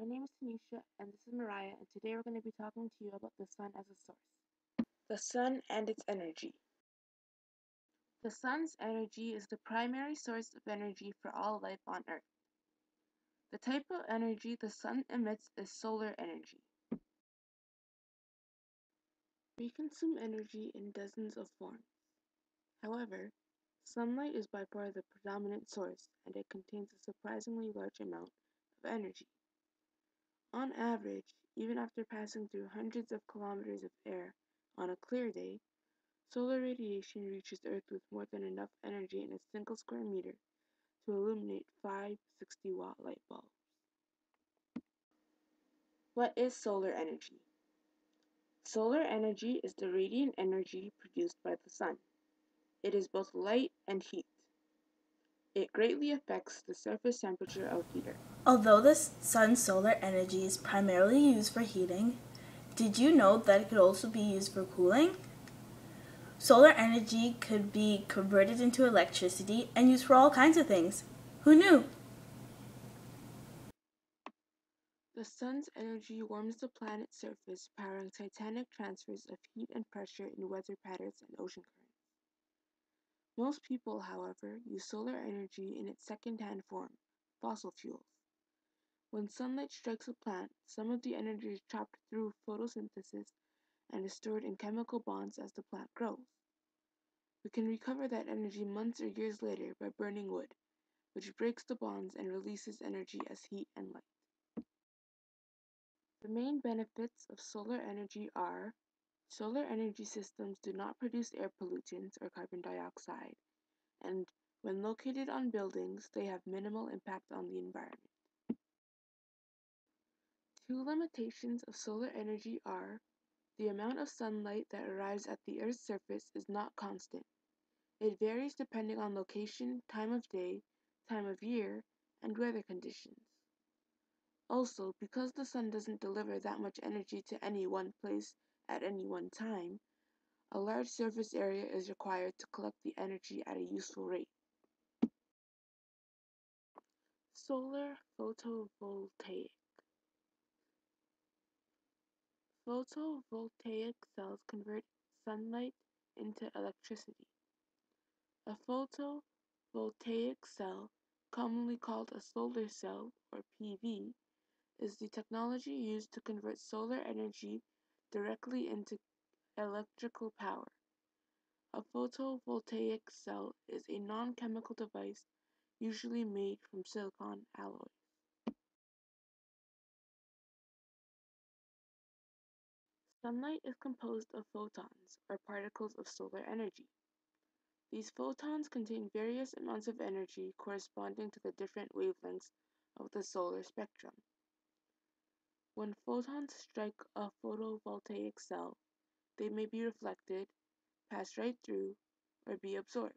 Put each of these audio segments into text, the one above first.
My name is Tenecia, and this is Moriah, and today we're going to be talking to you about the sun as a source. The sun and its energy. The sun's energy is the primary source of energy for all life on Earth. The type of energy the sun emits is solar energy. We consume energy in dozens of forms. However, sunlight is by far the predominant source, and it contains a surprisingly large amount of energy. On average, even after passing through hundreds of kilometers of air on a clear day, solar radiation reaches Earth with more than enough energy in a single square meter to illuminate 5 60-watt light bulbs. What is solar energy? Solar energy is the radiant energy produced by the sun. It is both light and heat. It greatly affects the surface temperature of heater. Although the sun's solar energy is primarily used for heating, did you know that it could also be used for cooling? Solar energy could be converted into electricity and used for all kinds of things. Who knew? The sun's energy warms the planet's surface, powering titanic transfers of heat and pressure in weather patterns and ocean currents. Most people, however, use solar energy in its second-hand form, fossil fuels. When sunlight strikes a plant, some of the energy is trapped through photosynthesis and is stored in chemical bonds as the plant grows. We can recover that energy months or years later by burning wood, which breaks the bonds and releases energy as heat and light. The main benefits of solar energy are: solar energy systems do not produce air pollutants or carbon dioxide, and when located on buildings, they have minimal impact on the environment. Two limitations of solar energy are: the amount of sunlight that arrives at the Earth's surface is not constant. It varies depending on location, time of day, time of year, and weather conditions. Also, because the sun doesn't deliver that much energy to any one place at any one time, a large surface area is required to collect the energy at a useful rate. Solar photovoltaic. Photovoltaic cells convert sunlight into electricity. A photovoltaic cell, commonly called a solar cell or PV, is the technology used to convert solar energy directly into electrical power. A photovoltaic cell is a non-chemical device usually made from silicon alloy. Sunlight is composed of photons, or particles of solar energy. These photons contain various amounts of energy corresponding to the different wavelengths of the solar spectrum. When photons strike a photovoltaic cell, they may be reflected, pass right through, or be absorbed.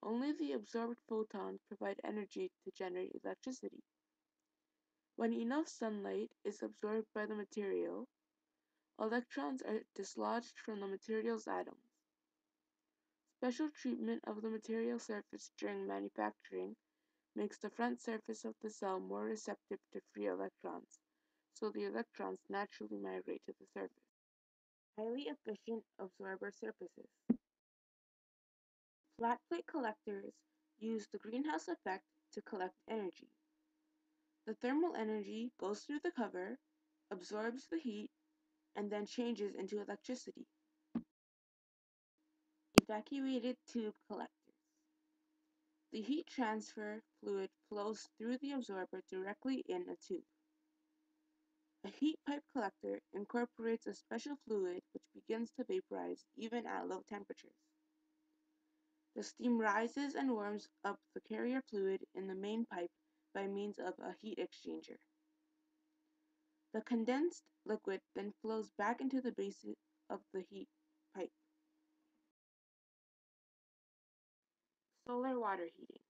Only the absorbed photons provide energy to generate electricity. When enough sunlight is absorbed by the material, electrons are dislodged from the material's atoms. Special treatment of the material surface during manufacturing makes the front surface of the cell more receptive to free electrons, so the electrons naturally migrate to the surface. Highly efficient absorber surfaces. Flat plate collectors use the greenhouse effect to collect energy. The thermal energy goes through the cover, absorbs the heat, and then changes into electricity. Evacuated tube collectors. The heat transfer fluid flows through the absorber directly in a tube. A heat pipe collector incorporates a special fluid which begins to vaporize even at low temperatures. The steam rises and warms up the carrier fluid in the main pipe by means of a heat exchanger. The condensed liquid then flows back into the base of the heat pipe. Solar water heating.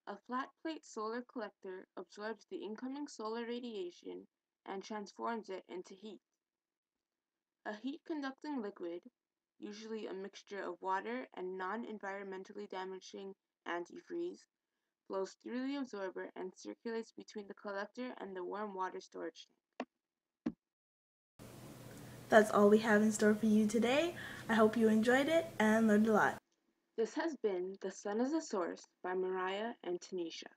A flat plate solar collector absorbs the incoming solar radiation and transforms it into heat. A heat-conducting liquid, usually a mixture of water and non-environmentally damaging antifreeze, flows through the absorber and circulates between the collector and the warm water storage tank. That's all we have in store for you today. I hope you enjoyed it and learned a lot. This has been The Sun is a Source by Moriah and Tenecia.